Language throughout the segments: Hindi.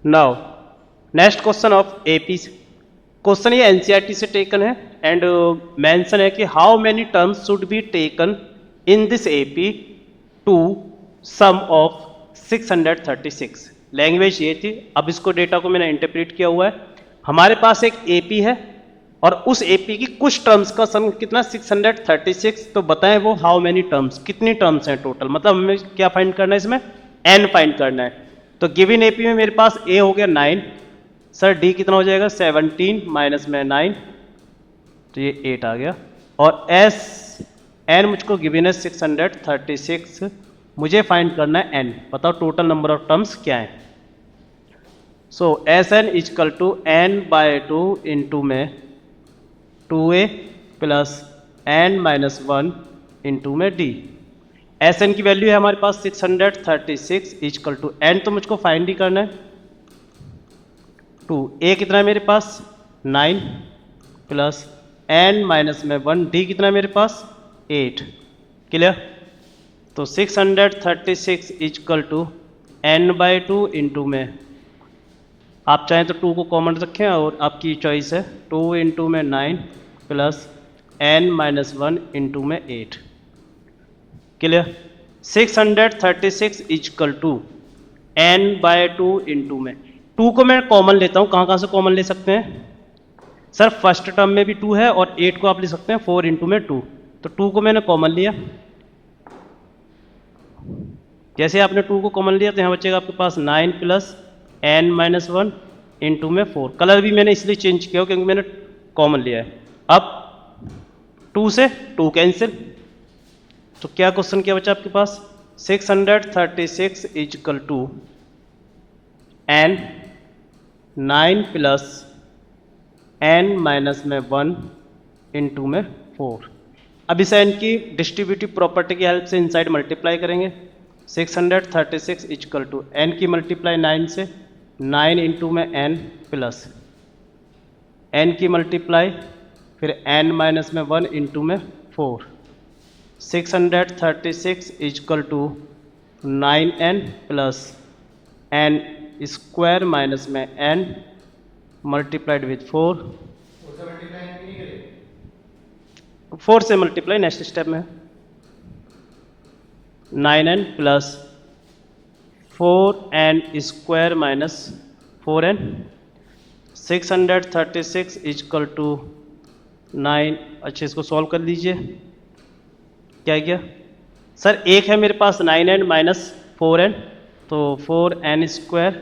Now next question of AP. Question ये एनसीईआरटी से टेकन है एंड मेंशन है कि how many terms should be taken in this AP to sum of 636। Language ये थी। अब इसको डेटा को मैंने इंटरप्रेट किया हुआ है। हमारे पास एक एपी है और उस एपी की कुछ टर्म्स का सम कितना 636। तो बताएं वो हाउ मेनी टर्म्स, कितनी टर्म्स हैं टोटल, मतलब हमें क्या फाइंड करना है इसमें, एन फाइंड करना है। तो गिवन एपी में मेरे पास ए हो गया 9, सर डी कितना हो जाएगा 17 माइनस में 9, तो ये 8 आ गया। और एस एन मुझको गिवन है 636, मुझे फाइंड करना है एन। बताओ टोटल नंबर ऑफ टर्म्स क्या है। So S N is equal to N by 2 into में 2a plus N minus 1 into में डी। एस एन की वैल्यू है हमारे पास 636 इजकल टू एन, तो मुझको फाइंड ही करना है 2। ए कितना है मेरे पास 9 प्लस एन माइनस में 1, डी कितना है मेरे पास 8। क्लियर। तो 636 equal to n by 2 into में, आप चाहें तो 2 को कॉमन रखें और आपकी चॉइस है, 2 इंटू में 9 प्लस एन माइनस 1 इंटू में 8। Clear. 636 equal to N by 2 into में 2 को मैं कॉमन लेता हूँ। कहाँ कहाँ से कॉमन ले सकते हैं सर, फर्स्ट टर्म में भी 2 है और 8 को आप ले सकते हैं 4 इंटू में 2। तो 2 को मैंने कॉमन लिया। जैसे आपने 2 को कॉमन लिया तो यहाँ बचेगा आपके पास 9 प्लस एन माइनस 1 इंटू में 4। कलर भी मैंने इसलिए चेंज किया क्योंकि मैंने कॉमन लिया है। अब 2 से 2 कैंसिल, तो क्या क्वेश्चन क्या बचा आपके पास 636 equal to n 9 plus N minus में 1 इंटू में 4। अब इस एन की डिस्ट्रीब्यूटिव प्रॉपर्टी की हेल्प से इनसाइड मल्टीप्लाई करेंगे। 636 इजकल टू एन की मल्टीप्लाई 9 से 9 इंटू में एन प्लस एन की मल्टीप्लाई फिर एन माइनस में 1 इंटू में 4। 636 equal to 9n plus n square minus में एन मल्टीप्लाइड विथ 4। 4 से मल्टीप्लाई नेक्स्ट स्टेप में 9n plus 4n square minus 4n। 636 equal to 9। अच्छा इसको सॉल्व कर लीजिए। क्या गया सर, एक है मेरे पास 9n माइनस 4n, तो 4n square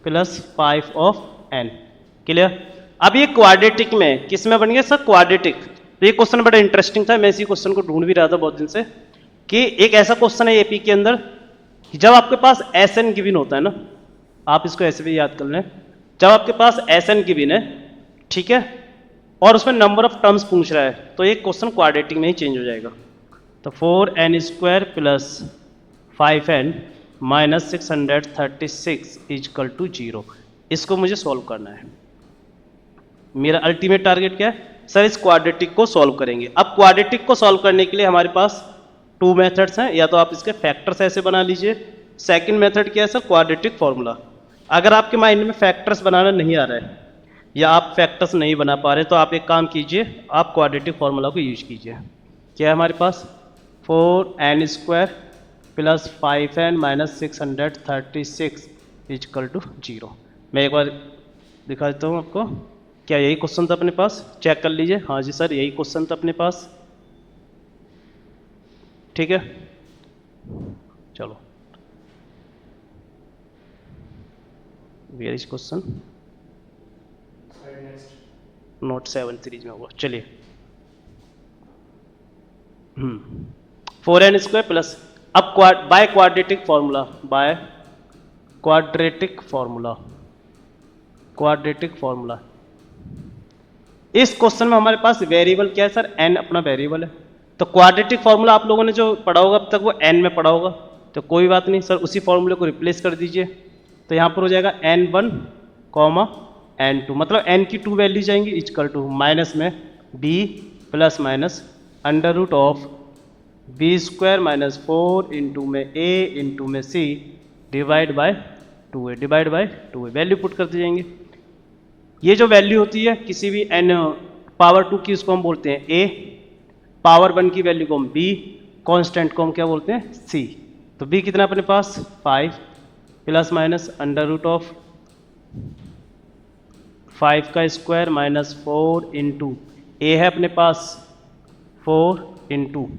plus 5 of n। Clear. अब ये क्वाड्रेटिक में किस में बन गया सर, क्वाड्रेटिक। तो ये क्वेश्चन बड़ा इंटरेस्टिंग था, मैं इसी क्वेश्चन को ढूंढ भी रहा था बहुत दिन से कि एक ऐसा क्वेश्चन है एपी के अंदर जब आपके पास एस एन गिवन होता है ना, आप इसको ऐसे भी याद कर लें, जब आपके पास एस एन गिवन है, ठीक है, और उसमें नंबर ऑफ टर्म्स पूछ रहा है, तो ये क्वेश्चन क्वाड्रेटिक में ही चेंज हो जाएगा। तो 4n square plus 5n minus 636 equal to 0। इसको मुझे सॉल्व करना है। मेरा अल्टीमेट टारगेट क्या है सर, इस क्वाड्रेटिक को सॉल्व करेंगे। अब क्वाड्रेटिक को सॉल्व करने के लिए हमारे पास 2 मेथड्स हैं, या तो आप इसके फैक्टर्स ऐसे बना लीजिए। सेकंड मेथड क्या है सर, क्वाड्रेटिक फॉर्मूला। अगर आपके माइंड में फैक्टर्स बनाना नहीं आ रहा है या आप फैक्टर्स नहीं बना पा रहे तो आप एक काम कीजिए, आप क्वाड्रेटिक फॉर्मूला को यूज कीजिए। क्या है हमारे पास 4n square plus 5n minus 636 equal to 0। मैं एक बार दिखा देता हूँ आपको। क्या यही क्वेश्चन था अपने पास, चेक कर लीजिए। हाँ जी सर यही क्वेश्चन था अपने पास, ठीक है। चलो where is question, note 7 series में होगा। चलिए 4n स्क्वायर प्लस, अब by quadratic formula, by quadratic formula, quadratic formula. इस क्वेश्चन में हमारे पास वेरिएबल क्या है सर, n अपना वेरिएबल है। तो क्वाड्रेटिक फॉर्मूला आप लोगों ने जो पढ़ा होगा अब तक वो n में पढ़ा होगा, तो कोई बात नहीं सर, उसी फॉर्मूले को रिप्लेस कर दीजिए। तो यहाँ पर हो जाएगा n1 कॉमा n2, मतलब n की 2 वैल्यू जाएंगी इजकल टू माइनस में b plus minus under root of b square minus 4 into में a इंटू में c divide by 2a divide by 2a, value put करते जाएंगे। ये जो वैल्यू होती है किसी भी n पावर 2 की, उसको हम बोलते हैं a, पावर 1 की वैल्यू को हम b, कांस्टेंट को हम क्या बोलते हैं c। तो b कितना अपने पास 5 plus minus under root of 5 का स्क्वायर माइनस 4 इंटू ए है अपने पास 4 इंटू,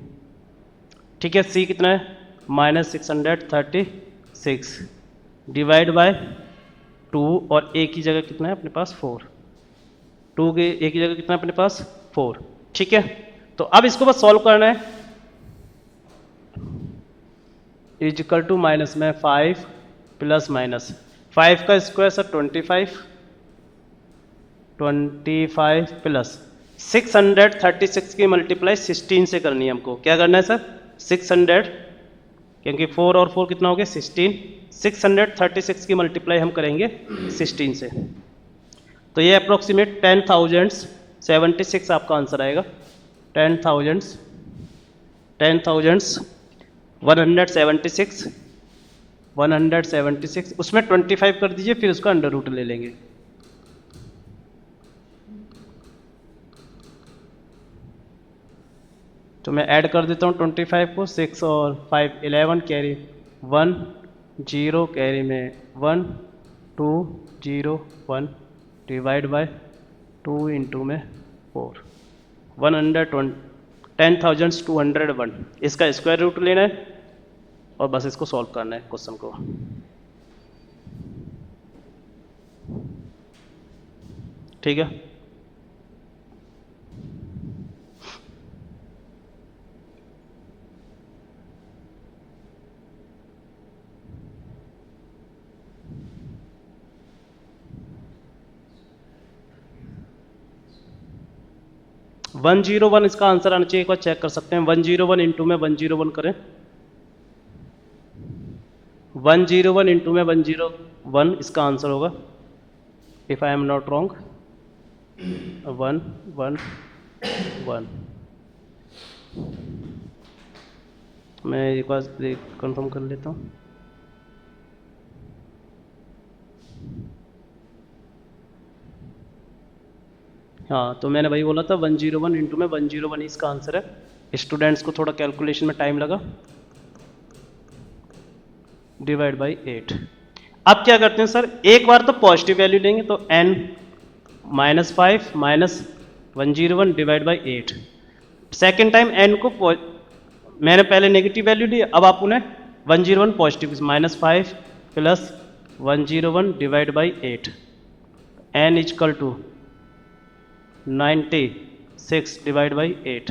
ठीक है, c कितना है माइनस 636 डिवाइड बाय 2, और a की जगह कितना है अपने पास 4, 2 के a की जगह कितना है अपने पास 4, ठीक है। तो अब इसको बस सॉल्व करना है। इज इक्वल टू माइनस में 5 प्लस माइनस 5 का स्क्वायर सर 25 प्लस 636 की मल्टीप्लाई 16 से करनी है हमको। क्या करना है सर 600, क्योंकि 4 और 4 कितना हो गया 16, 636 की मल्टीप्लाई हम करेंगे 16 से। तो ये अप्रोक्सीमेट 10,076 आपका आंसर आएगा। 176 उसमें 25 कर दीजिए, फिर उसका अंडर रूट ले लेंगे। तो मैं ऐड कर देता हूँ 25 को, 6 और 5 11 कैरी 1 0 कैरी में 1 2 0 1 डिवाइड बाय 2 इंटू में 4 10,201। इसका स्क्वायर रूट लेना है और बस इसको सॉल्व करना है क्वेश्चन को। ठीक है, वन 101 इसका आंसर आना चाहिए। एक बार चेक कर सकते हैं। 101 इंटू में 101 करें, 101 इंटू में 101 इसका आंसर होगा, if I am not wrong 1 1 1। मैं एक बार कंफर्म कर लेता हूँ। हाँ, तो मैंने वही बोला था 101 इंटू में 101 इसका आंसर है। स्टूडेंट्स को थोड़ा कैलकुलेशन में टाइम लगा, डिवाइड बाई 8। अब क्या करते हैं सर, एक बार तो पॉजिटिव वैल्यू लेंगे, तो n -5 minus 101 divide by 8। Second time n को मैंने पहले नेगेटिव वैल्यू ली, अब आप उन्हें 101 positive -5 plus 101 divide by 8, n equal to 96 divide by 8।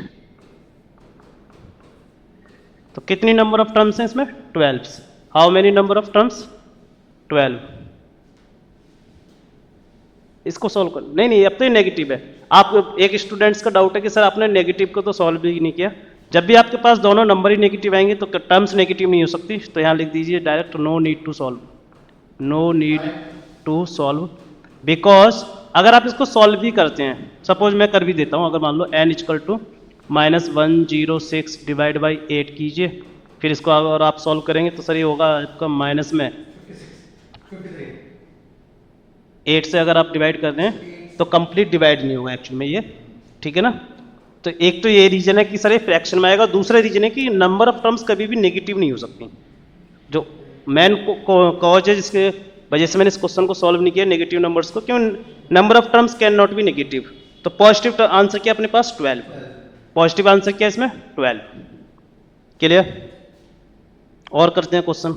तो कितनी नंबर ऑफ टर्म्स हैं इसमें 12। How many number of terms 12। इसको सॉल्व कर, नहीं अब तो ये नेगेटिव है। आप एक स्टूडेंट्स का डाउट है कि सर आपने नेगेटिव को तो सॉल्व भी नहीं किया। जब भी आपके पास दोनों नंबर ही नेगेटिव आएंगे तो टर्म्स नेगेटिव नहीं हो सकती। तो यहाँ लिख दीजिए direct no need to solve, no need to solve, because अगर आप इसको सॉल्व भी करते हैं, सपोज मैं कर भी देता हूं, अगर मान लो n equal to -106 divide by 8 कीजिए, फिर इसको अगर आप सॉल्व करेंगे तो सर ये होगा आपका माइनस में 8 से अगर आप डिवाइड कर दें तो कंप्लीट डिवाइड नहीं होगा एक्चुअली में ये, ठीक है ना। तो एक तो ये रीजन है कि सर ये फ्रैक्शन में आएगा, दूसरा रीजन है कि नंबर ऑफ टर्म्स कभी भी नेगेटिव नहीं हो सकती। जो मेन कॉज है जिसके वजह से मैंने इस क्वेश्चन को सॉल्व नहीं किया नेगेटिव नंबर्स को, क्यों number of terms can not be negative. तो पॉजिटिव आंसर क्या अपने पास 12, पॉजिटिव आंसर क्या है इसमें 12। क्लियर, और करते हैं question.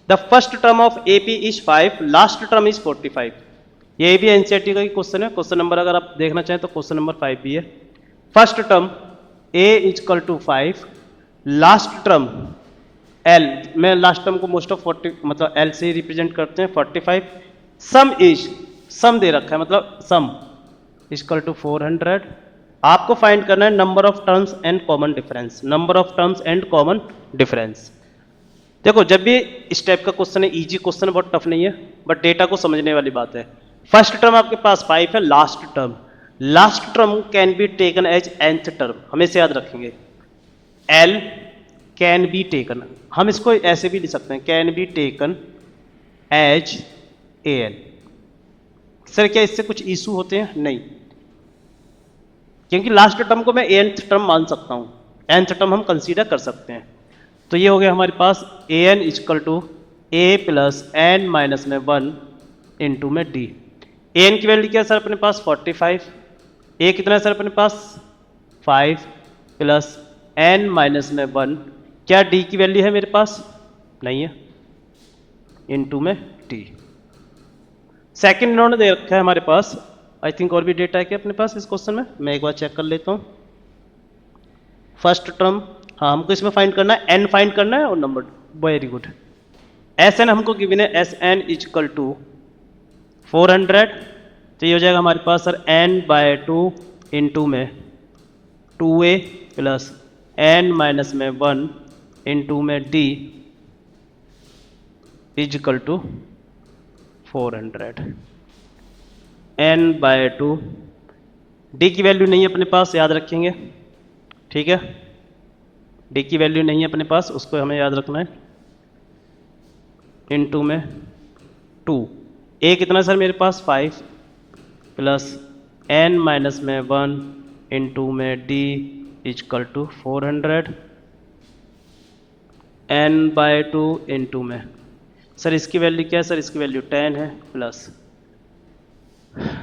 The first term of AP is 5, last term is 45। ये भी एनसीईआरटी का क्वेश्चन है। क्वेश्चन नंबर अगर आप देखना चाहें तो क्वेश्चन नंबर 5 भी है। First term A equal to 5, last term L, मैं लास्ट टर्म को मोस्ट ऑफ 40 मतलब L से रिप्रेजेंट करते हैं 45। सम इज, सम दे रखा है मतलब सम इजकल टू 400। आपको फाइंड करना है number of terms and common difference, number of terms and common difference. देखो जब भी इस टाइप का क्वेश्चन है, इजी क्वेश्चन है, बहुत टफ नहीं है, बट डेटा को समझने वाली बात है। फर्स्ट टर्म आपके पास 5 है, last term last term can be taken as nth term, हमेशा याद रखेंगे। एल कैन बी टेकन, हम इसको ऐसे भी लिख सकते हैं, can be taken as a l. Sir क्या इससे कुछ इशू होते हैं? नहीं, क्योंकि लास्ट टर्म को मैं nth टर्म मान सकता हूं, nth टर्म हम कंसीडर कर सकते हैं। तो ये हो गया हमारे पास A N is equal two A plus N minus में 1 इंटू में डी। ए एन की वैल्यू क्या है सर अपने पास 45, ए कितना है सर अपने पास 5 प्लस एन माइनस में 1, क्या डी की वैल्यू है मेरे पास? नहीं है, इंटू में टी। सेकेंड इन्होंने दे रखा है हमारे पास, आई थिंक और भी डेटा है क्या अपने पास इस क्वेश्चन में, मैं एक बार चेक कर लेता हूँ। फर्स्ट टर्म, हाँ हमको इसमें फाइंड करना है, एन फाइंड करना है और number, very good. S n हमको गिवन है, एस एन इजकल टू 400, तो ये हो जाएगा हमारे पास सर एन बाय 2 इंटू में 2a प्लस एन माइनस में 1 इंटू में d equal to 400। N by 2, d की वैल्यू नहीं है अपने पास, याद रखेंगे, ठीक है, डी की वैल्यू नहीं है अपने पास, उसको हमें याद रखना है, इनटू में 2, ए कितना सर मेरे पास 5 प्लस एन माइनस में 1 इंटू में d equal to 400, n by 2 into में, सर इसकी वैल्यू क्या है सर, इसकी वैल्यू 10 है, प्लस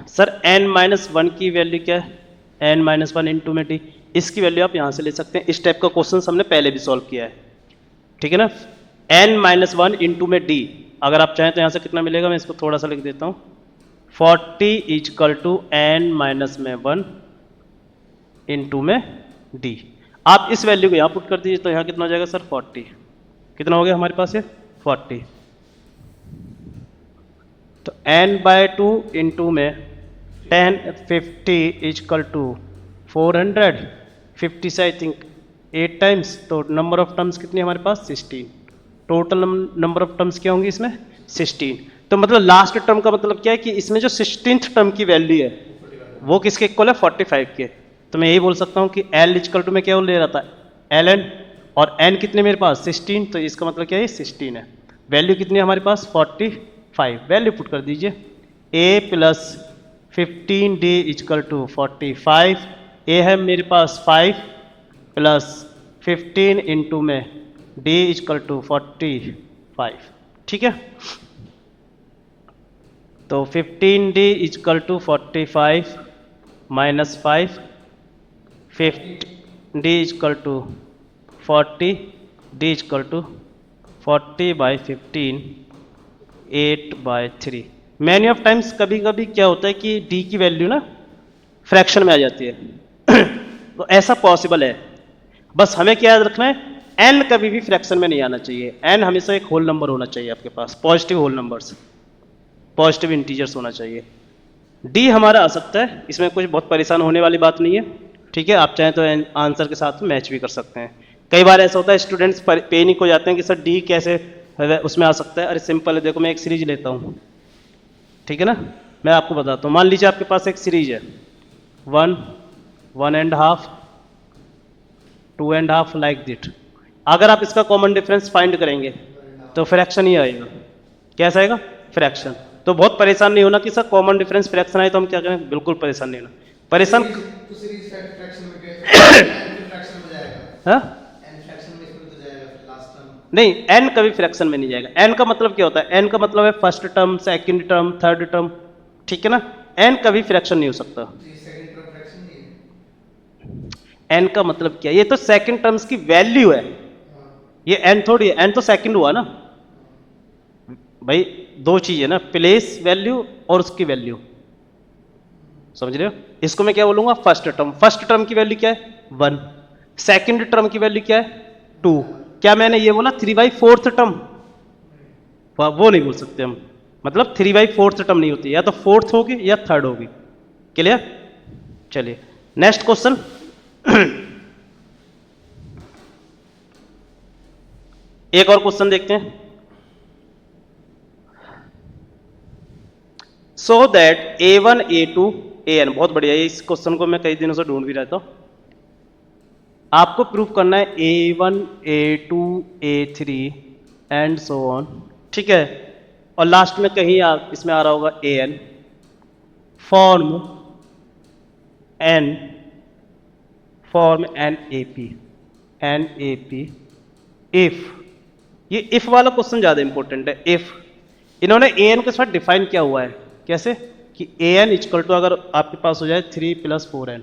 सर एन माइनस 1 की वैल्यू क्या है, एन माइनस 1 इंटू में डी, इसकी वैल्यू आप यहाँ से ले सकते हैं, इस टाइप का क्वेश्चन हमने पहले भी सॉल्व किया है, ठीक है ना। एन माइनस 1 इंटू में डी, अगर आप चाहें तो यहाँ से कितना मिलेगा, मैं इसको थोड़ा सा लिख देता हूँ, 40 इजकल टू एन माइनस में 1 इंटू में डी। आप इस वैल्यू को यहाँ पुट कर दीजिए, तो यहाँ कितना हो जाएगा सर 40, कितना हो गया हमारे पास ये 40, तो n बाय 2 इंटू में 10 50 इजकल टू 400, 50 से आई थिंक 8 टाइम्स, तो नंबर ऑफ टर्म्स कितनी हमारे पास 16, टोटल नंबर ऑफ टर्म्स क्या होंगी इसमें 16। तो मतलब लास्ट टर्म का मतलब क्या है कि इसमें जो 16th टर्म की वैल्यू है वो किसके इक्वल है 45 के, तो मैं यही बोल सकता हूँ कि L इजकल टू में क्या ले रहा था ln, और n कितने मेरे पास 16, तो इसका मतलब क्या है 16 है, वैल्यू कितनी है हमारे पास 45, वैल्यू पुट कर दीजिए, a plus 15d equal to 45, a है मेरे पास 5 प्लस 15 इंटू में d इजकल टू 45, ठीक है, तो 15d equal to 45 minus 5, 50d equal to 40, d equal to 40 by 15, 8/3। Many of times कभी कभी क्या होता है कि d की वैल्यू ना फ्रैक्शन में आ जाती है तो ऐसा पॉसिबल है, बस हमें क्या याद रखना है, n कभी भी फ्रैक्शन में नहीं आना चाहिए, n हमेशा एक होल नंबर होना चाहिए आपके पास, positive whole numbers, positive integers होना चाहिए। d हमारा आ सकता है, इसमें कुछ बहुत परेशान होने वाली बात नहीं है, ठीक है, आप चाहें तो आंसर के साथ मैच भी कर सकते हैं। कई बार ऐसा होता है स्टूडेंट्स पेनिक हो जाते हैं कि सर d कैसे उसमें आ सकता है, अरे सिंपल है, देखो मैं एक सीरीज लेता हूँ, ठीक है ना, मैं आपको बताता हूँ, मान लीजिए आपके पास एक सीरीज है 1, 1.5, 2.5 लाइक दिट, अगर आप इसका कॉमन डिफरेंस फाइंड करेंगे तो फ्रैक्शन ही आएगा, कैसा आएगा फ्रैक्शन। तो बहुत परेशान नहीं होना कि सर कॉमन डिफरेंस फ्रैक्शन आए तो हम क्या करें, बिल्कुल परेशान नहीं होना, परेशान तो सीरीज फ्रैक्शन में फ्रैक्शन में जाएगा, हाँ एन फ्रैक्शन में इसमें तो जाएगा फिर लास्ट टर्म, नहीं, n कभी फ्रैक्शन में नहीं जाएगा, n का मतलब क्या होता है, n का मतलब है first term, second term, third term, ठीक है ना, n कभी फ्रैक्शन नहीं हो सकता। ये सेकंड टर्म फ्रैक्शन नहीं है, n का मतलब क्या, ये तो सेकंड टर्म्स की वैल्यू है, ये n थोड़ी है, n तो सेकंड हुआ ना भाई, दो चीज है ना, प्लेस वैल्यू और उसकी वैल्यू, समझ रहे हो, इसको मैं क्या बोलूंगा फर्स्ट टर्म, फर्स्ट टर्म की वैल्यू क्या है 1, सेकंड टर्म की वैल्यू क्या है 2, क्या मैंने ये बोला 3/4 टर्म, वो नहीं बोल सकते हम, मतलब 3/4 टर्म नहीं होती, या तो फोर्थ होगी या थर्ड होगी, क्लियर। चलिए नेक्स्ट क्वेश्चन एक और क्वेश्चन देखते हैं। So that a1 a2 A N, बहुत बढ़िया, इस क्वेश्चन को मैं कई दिनों से ढूंढ भी रहता हूँ। आपको प्रूव करना है A1, A2, A3 and so on, ठीक है। और लास्ट में कहीं इसमें आ रहा होगा AN, form n AP if, ये इफ वाला क्वेश्चन ज्यादा इंपॉर्टेंट है। इफ इन्होंने AN के साथ डिफाइन किया हुआ है, कैसे कि AN इक्वल टू अगर आपके पास हो जाए 3 + 4n।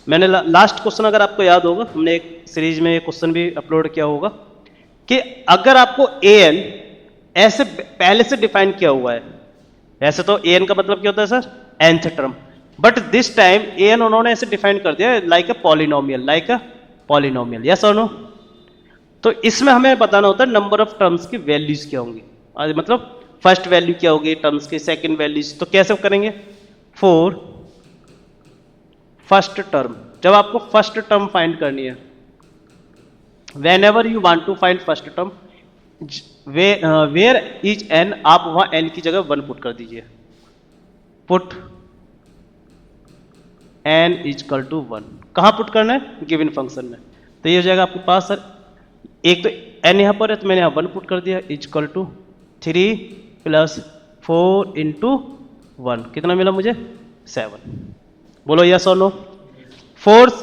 मैंने लास्ट क्वेश्चन अगर आपको याद होगा, हमने एक सीरीज में क्वेश्चन भी अपलोड किया होगा कि अगर आपको AN ऐसे पहले से डिफाइन किया हुआ है, ऐसे तो AN का मतलब क्या होता है sir, nth term, but this time AN उन्होंने ऐसे डिफाइन कर दिया लाइक अ पॉलिनोमियल, यस और नो। तो इसमें हमें बताना होता है नंबर ऑफ टर्म्स की वैल्यूज क्या होंगी, मतलब फर्स्ट वैल्यू क्या होगी टर्म्स की, सेकंड वैल्यूज, तो कैसे करेंगे, फॉर फर्स्ट टर्म, जब आपको फर्स्ट टर्म फाइंड करनी है, whenever you want to find first term, where is n, आप वहां एन की जगह 1 पुट कर दीजिए, पुट एन इक्वल टू 1, कहां पुट करना है, गिवन फंक्शन में। तो ये हो जाएगा आपके पास सर, एक तो एन यहां पर है तो मैंने यहां 1 पुट कर दिया, इक्वल टू 3 + 4 × 1, कितना मिला मुझे, 7। बोलो यस और नो। फोर्थ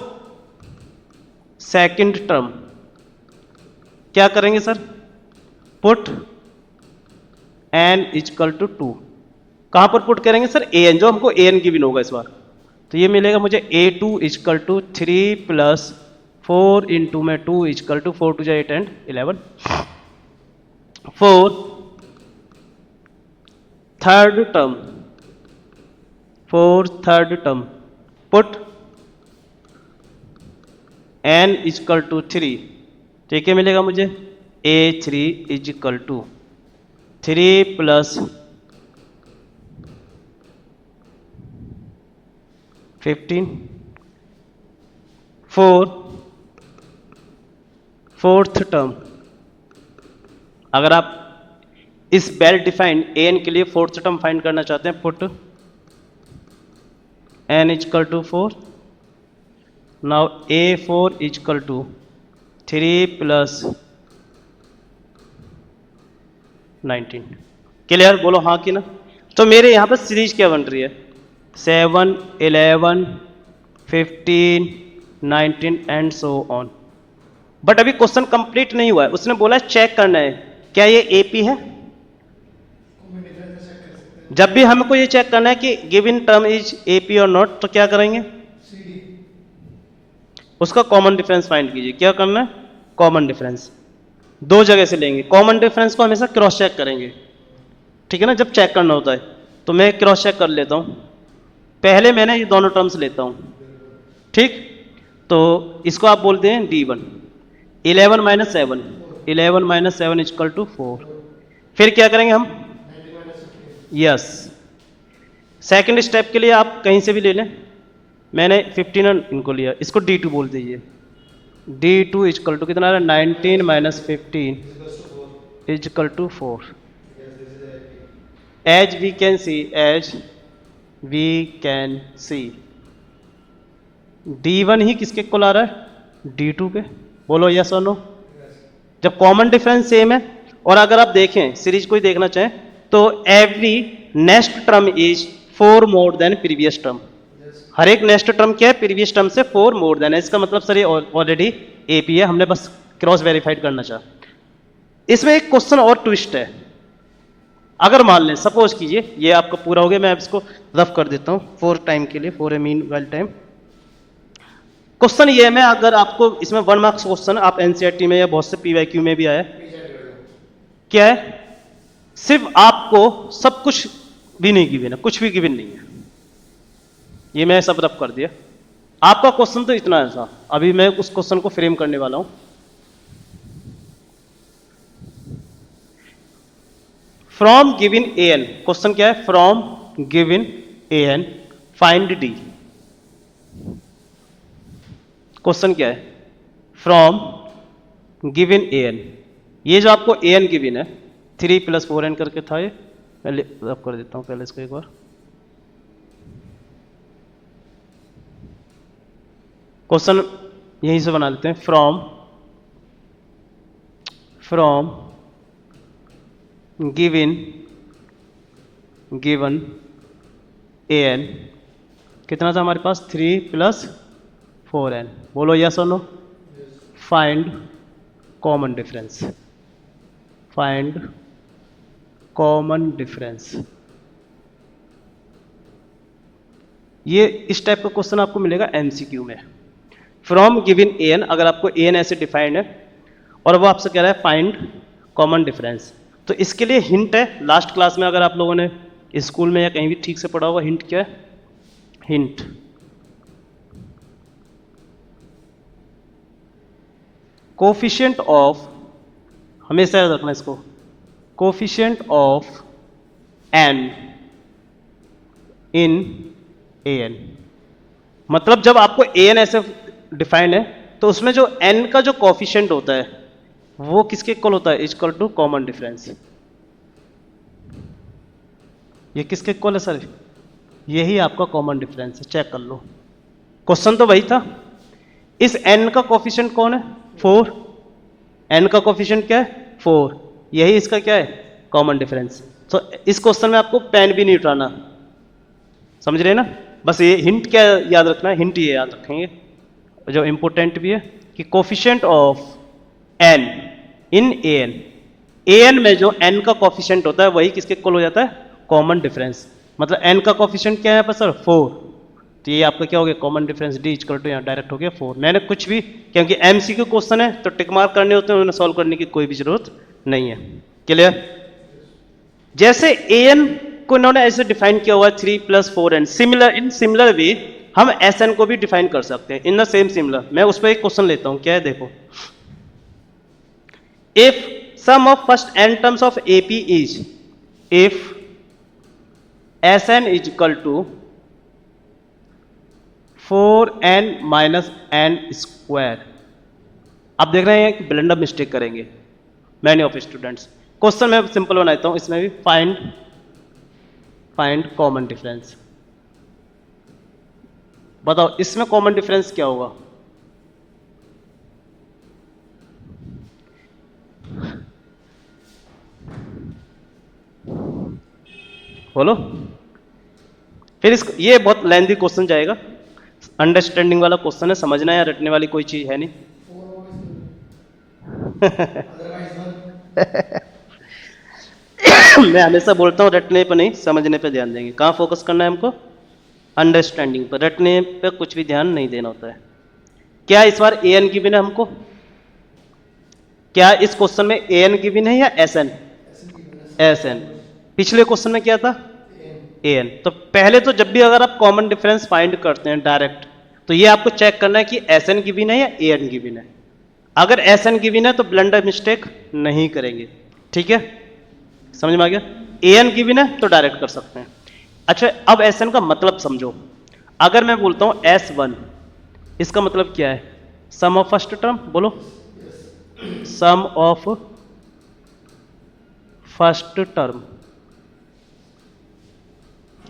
सेकंड टर्म क्या करेंगे sir, put n equal to 2, कहां पर पुट करेंगे सर, AN, जो हमको AN गिवन होगा इस बार। तो ये मिलेगा मुझे A2 इक्वल टू 3 + 4 × में 2 equal to 4 × 8 and 11। For third term put n equal to 3, ठीक है, मिलेगा मुझे A3 equal to 3 + 15। Fourth term, अगर आप इस वेल डिफाइंड AN के लिए फोर्थ टर्म फाइंड करना चाहते हैं, put n equal to 4, now A4 equal to 3 + 19। Clear, बोलो हाँ कि ना। तो मेरे यहाँ पर सीरीज क्या बन रही है, 7, 11, 15, 19 एंड सो ऑन। बट अभी क्वेश्चन कंप्लीट नहीं हुआ है, उसने बोला चेक करना है क्या ये AP है। जब भी हमको ये चेक करना है कि गिवन टर्म इज AP और नॉट, तो क्या करेंगे, उसका कॉमन डिफरेंस फाइंड कीजिए। क्या करना है, कॉमन डिफरेंस दो जगह से लेंगे, कॉमन डिफरेंस को हमेशा क्रॉस चेक करेंगे, ठीक है ना। जब चेक करना होता है तो मैं क्रॉस चेक कर लेता हूं, पहले मैंने ये दोनों टर्म्स लेता हूं, ठीक। तो इसको आप बोलते हैं D1, 11 - 7 इक्वल टू 4। फिर क्या करेंगे हम, यस, सेकंड स्टेप के लिए आप कहीं से भी ले लें, मैंने 15 इनको लिया, इसको D2 बोल दीजिए। D2 इक्वल टू कितना है, 19 - 15 equal to 4। As we can see D1 ही किसके इक्वल आ रहा है, D2 के। बोलो यस और नो। जब कॉमन डिफरेंस सेम है, और अगर आप देखें सीरीज को ही देखना चाहें तो every next term is 4 more than previous term, हर एक नेक्स्ट टर्म क्या है, प्रीवियस टर्म से 4 मोर देन है। इसका मतलब सर ये ऑलरेडी AP है, हमने बस क्रॉस वेरीफाइड करना चाहा। इसमें एक क्वेश्चन और ट्विस्ट है, अगर मान लें सपोज कीजिए ये आपका पूरा हो गया, मैं इसको रफ कर देता हूं फॉर टाइम के लिए, for a mean well time. Question ये है, अगर आपको इसमें 1 मार्क्स क्वेश्चन आप NCERT में या बहुत से PYQ में भी आया, क्या है, सिर्फ आपको सब कुछ भी नहीं गिवन है, कुछ भी गिवन नहीं है, ये मैं सब रफ कर दिया। आपका क्वेश्चन तो इतना है साहब, अभी मैं उस क्वेश्चन को फ्रेम करने वाला हूं। फ्रॉम गिवन AN, क्वेश्चन क्या है, from given AN find D। Question क्या है, फ्रॉम गिवन AN, ये जो आपको AN गिवन है 3 + 4n करके था, ये मैं रब कर देता हूं पहले इसको एक बार। क्वेश्चन यहीं से बना लेते हैं, फ्रॉम गिवन ए एन, कितना था हमारे पास 3 + 4n, बोलो यस और no. Find common difference, find common difference. ये इस टाइप का क्वेश्चन आपको मिलेगा एमसीक्यू में। फ्रॉम गिवन ए एन, अगर आपको ए एन ऐसे डिफाइंड है और वो आपसे कह रहा है फाइंड कॉमन डिफरेंस, तो इसके लिए हिंट है। लास्ट क्लास में अगर आप लोगों ने स्कूल में या कहीं भी ठीक से पढ़ा होगा, हिंट क्या है? हिंट कोफिशिएंट ऑफ, हमेशा याद रखना इसको, coefficient of n in a n. मतलब जब आपको ए एन ऐसे डिफाइंड है तो उसमें जो एन का जो कोफिशिएंट होता है वो किसके इक्वल होता है? Equal to common difference. ये किसके इक्वल है सर? यही आपका कॉमन डिफरेंस है, चेक कर लो। क्वेश्चन तो वही था। इस n का कोफिशिएंट कौन है? 4। n का कोफिशिएंट क्या है? 4। यही इसका क्या है? Common difference. तो इस क्वेश्चन में आपको पेन भी नहीं उठाना, समझ रहे हैं ना? बस ये हिंट क्या याद रखना है, हिंट ये याद रखेंगे जो इंपॉर्टेंट भी है कि coefficient of n in a n में जो n का कोफिशिएंट होता है वही किसके इक्वल हो जाता है? Common difference. मतलब n का कोफिशिएंट क्या है यहाँ पर सर? 4। तो ये आपका क्या हो गया? Common difference d equal to यहाँ डायरेक्ट हो गया 4। मैंने कुछ भी, क्योंकि एमसीक्यू क्वेश्चन है तो टिक मार्क करने होते हैं, उन्हें सॉल्व करने की कोई भी जरूरत नहीं है। क्लियर? जैसे an को इन्होंने ऐसे डिफाइन किया हुआ है 3 + 4n, सिमिलर वे हम sn को भी डिफाइन कर सकते हैं इन द सेम सिमिलर। मैं उस पर एक क्वेश्चन लेता हूं, क्या है देखो। If sum of first n terms of AP इज, if Sn is equal to 4n minus n square। आप देख रहे हैं कि ब्लेंडर मिस्टेक करेंगे मैनी ऑफ स्टूडेंट्स। क्वेश्चन मैं सिंपल बनाता हूं, इसमें भी फाइंड कॉमन डिफरेंस। बताओ इसमें कॉमन डिफरेंस क्या होगा? बोलो। फिर ये बहुत लेंथी क्वेश्चन जाएगा, अंडरस्टैंडिंग वाला क्वेश्चन है, समझना है, रटने वाली कोई चीज है नहीं। 4 otherwise 1। मैं हमेशा बोलता हूँ रटने पर नहीं, समझने पर ध्यान देंगे। कहाँ फोकस करना है हमको? अंडरस्टैंडिंग पर। रटने पे कुछ भी ध्यान नहीं देना होता है। क्या इस बार ए एन गिवन है हमको? क्या इस क्वेश्चन में ए एन गिवन है या एस एन? S n. पिछले क्वेश्चन में क्या था? A n. तो पहले तो जब भी अगर आप कॉमन डिफरेंस फाइंड करते हैं डायरेक्ट, तो ये आपको चेक करना है कि एस एन गिवन है या ए एन गिवन है। अगर एस एन गिवन है तो ब्लंडर मिस्टेक नहीं करेंगे, ठीक है? समझ में आ गया? ए एन गिवन है तो डायरेक्ट कर सकते हैं। अच्छा, अब एस एन का मतलब समझो। अगर मैं बोलता हूं S1, इसका मतलब क्या है? सम ऑफ फर्स्ट टर्म, बोलो। सम ऑफ फर्स्ट टर्म।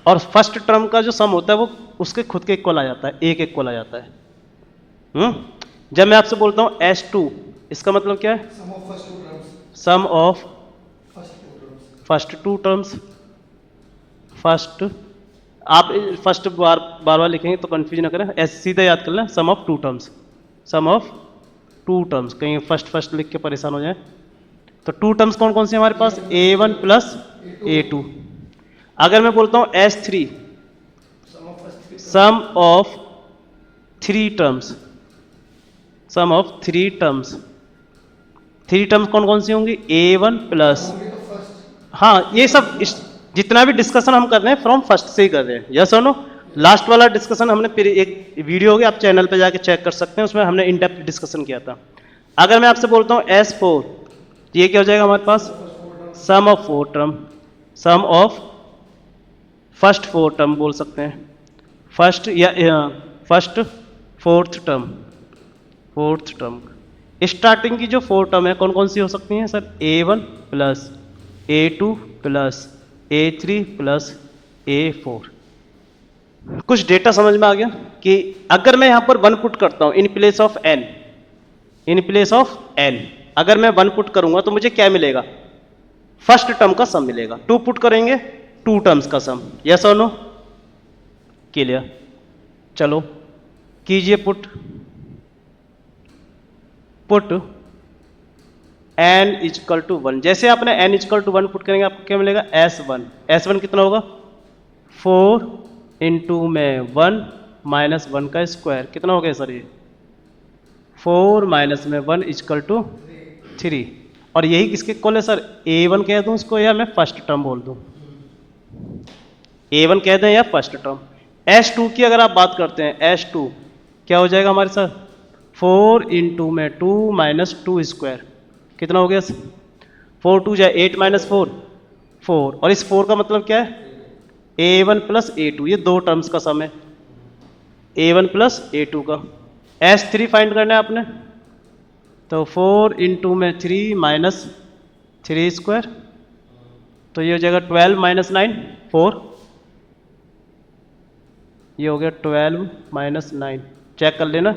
और फर्स्ट टर्म का जो सम होता है वो उसके खुद के इक्वल आ जाता है, एक इक्वल आ जाता है। जब मैं आपसे बोलता हूं S2, इसका मतलब क्या है? Sum of first two terms। Sum of first, आप फर्स्ट बार बार लिखेंगे तो कंफ्यूज ना करें, ऐसे सीधा याद कर लें। Sum of two terms, sum of two terms, कहीं फर्स्ट लिख के परेशान हो जाए। तो टू टर्म्स कौन कौन से हमारे पास? A1 + A2। अगर मैं बोलता हूं S3, sum of three terms, sum of three terms. Three terms कौन कौन सी होंगी? A1 +, हाँ ये सब जितना भी डिस्कशन हम कर रहे हैं फ्रॉम फर्स्ट से ही कर रहे हैं, यस और नो। लास्ट वाला डिस्कशन हमने फिर एक वीडियो होगी, आप चैनल पे जाके चेक कर सकते हैं, उसमें हमने इन डेप्थ डिस्कशन किया था। अगर मैं आपसे बोलता हूँ S4, तो ये क्या हो जाएगा हमारे पास? Sum of 4 term, sum of first 4 term बोल सकते हैं, फर्स्ट या फर्स्ट फोर्थ टर्म। स्टार्टिंग की जो 4 टर्म है कौन कौन सी हो सकती हैं sir? A1 + A2 + A3 + A4। कुछ डेटा समझ में आ गया कि अगर मैं यहां पर 1 पुट करता हूं in place of n, in place of n अगर मैं 1 पुट करूंगा तो मुझे क्या मिलेगा? फर्स्ट टर्म का सम मिलेगा। 2 पुट करेंगे 2 टर्म्स का सम। यस और नो? क्लियर? चलो कीजिए पुट n इजकल टू 1। जैसे आपने n इजकल टू 1 पुट करेंगे आपको क्या मिलेगा? S1 कितना होगा? 4 इंटू में 1 माइनस 1 का स्क्वायर कितना हो गया सर? ये 4 माइनस में 1 इजकल टू 3। और यही किसके इक्वल है सर? A1 कह दूं इसको या मैं फर्स्ट टर्म बोल दूं? A1 कह दें या फर्स्ट टर्म। S2 की अगर आप बात करते हैं, S2 क्या हो जाएगा हमारे साथ? 4 इंटू में 2 माइनस 2 स्क्वायर कितना हो गया? 4 2 जाए 8 माइनस 4 4। और इस 4 का मतलब क्या है? A1 प्लस A2, ये दो टर्म्स का सम है A1 प्लस A2 का। S3 फाइंड करना है आपने, तो 4 इंटू में 3 माइनस 3 स्क्वायर, तो ये हो जाएगा 12 माइनस 9 4, ये हो गया 12 माइनस 9, चेक कर लेना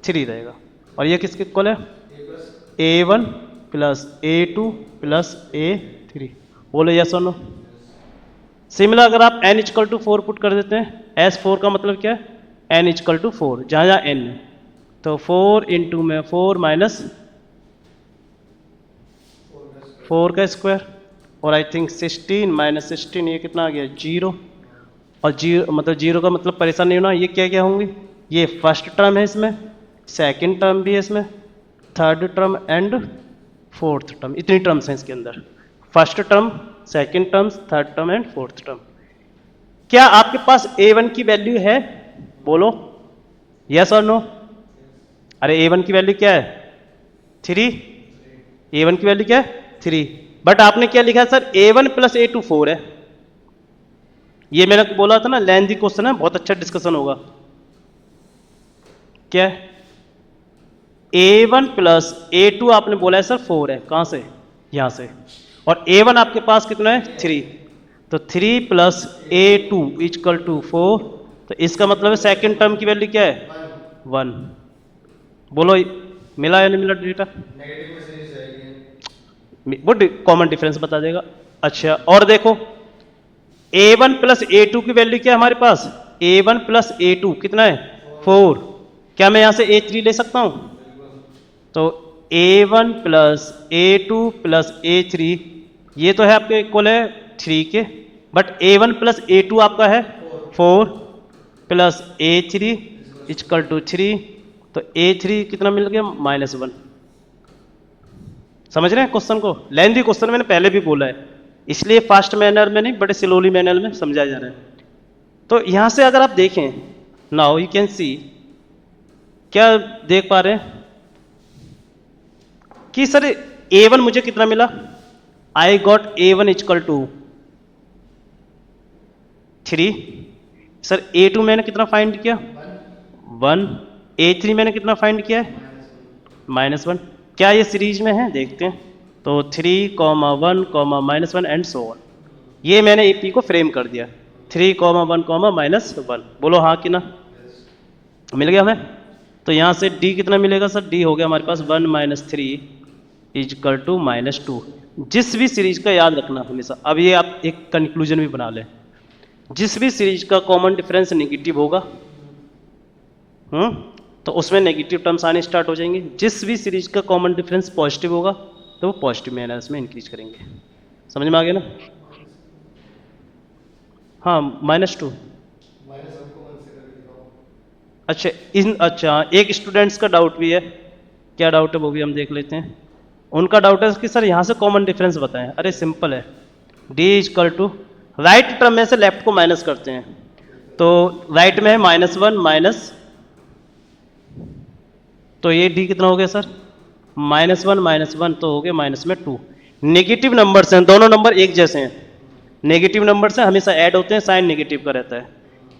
3 रहेगा। और ये किसके इक्वल है? A1 plus A2 plus A3। बोलो यस और नो? सिमिलर अगर आप n इजकल टू 4 पुट कर देते हैं, S4 का मतलब क्या है? n इजकल टू 4, जहाँ जहाँ n है, तो 4 इंटू में 4 माइनस 4 का स्क्वायर, और आई थिंक 16 माइनस 16, ये कितना आ गया? 0। और 0 मतलब 0 का मतलब परेशान नहीं होना, ये क्या क्या होंगे? ये फर्स्ट टर्म है, इसमें सेकंड टर्म भी है, इसमें third term and fourth term, इतनी टर्म्स हैं इसके अंदर। First term, second term, third term and fourth term. क्या आपके पास A1 की वैल्यू है? बोलो यस और नो? अरे A1 की वैल्यू क्या है? 3। A1 की वैल्यू क्या है? 3। बट आपने क्या लिखा है सर? A1 प्लस A2 4 है। ये मैंने तो बोला था ना, लेंथी क्वेश्चन है, बहुत अच्छा डिस्कशन होगा। क्या है? A1 प्लस A2 आपने बोला है सर 4 है, कहां से? यहां से। और A1 आपके पास कितना है? 3। तो 3 प्लस A2 इजकल टू 4, तो इसका मतलब है सेकंड टर्म की वैल्यू क्या है? 1। बोलो मिला या नहीं मिला डेटा? नेगेटिव में सीरीज जाएगी। वो कॉमन डिफरेंस बता देगा। अच्छा और देखो, A1 प्लस A2 की वैल्यू क्या है हमारे पास? A1 प्लस A2 कितना है? 4। क्या मैं यहां से A3 ले सकता हूं? तो A1 plus A2 plus A3, ये तो है आपके इक्वल है 3 के, बट A1 प्लस A2 आपका है 4 प्लस A3 इजकल टू 3, तो A3 कितना मिल गया? -1। समझ रहे हैं क्वेश्चन को? लेंथी क्वेश्चन मैंने पहले भी बोला है, इसलिए फास्ट मैनर में नहीं, बड़े स्लोली मैनर में समझाया जा रहा है। तो यहां से अगर आप देखें, नाउ यू कैन सी, क्या देख पा रहे हैं कि सर A1 मुझे कितना मिला? I got A1 equal to 3। Sir A2 मैंने कितना फाइंड किया? 1। A3 मैंने कितना फाइंड किया है? -1। क्या ये सीरीज में है? देखते हैं। तो 3, 1, -1 एंड सो ऑन। ये मैंने AP को फ्रेम कर दिया, 3, 1, -1। बोलो हाँ कि ना? मिल गया हमें? तो यहाँ से D कितना मिलेगा सर? D हो गया हमारे पास 1 - 3 इजकल टू -2। जिस भी सीरीज का याद रखना हमेशा, अब ये आप एक कंक्लूजन भी बना लें, जिस भी सीरीज का कॉमन डिफरेंस नेगेटिव होगा, तो उसमें नेगेटिव टर्म्स आने स्टार्ट हो जाएंगे। जिस भी सीरीज का कॉमन डिफरेंस पॉजिटिव होगा तो वो पॉजिटिव मैनर्स में इंक्रीज करेंगे। समझ में आ गया ना? हाँ -2। माइनस हमको 1 से करके दिखाओ। अच्छा एक स्टूडेंट्स का डाउट भी है। क्या डाउट है वो भी हम देख लेते हैं। उनका डाउट है कि सर यहाँ से कॉमन डिफरेंस बताएं। अरे सिंपल है, D equal to, right term में से लेफ्ट को माइनस करते हैं, तो राइट में है -1 माइनस, तो ये D कितना हो गया सर? -1 तो हो गया -2। नेगेटिव नंबर्स हैं, दोनों नंबर एक जैसे हैं। नेगेटिव नंबर से हमेशा ऐड होते हैं, साइन नेगेटिव का रहता है।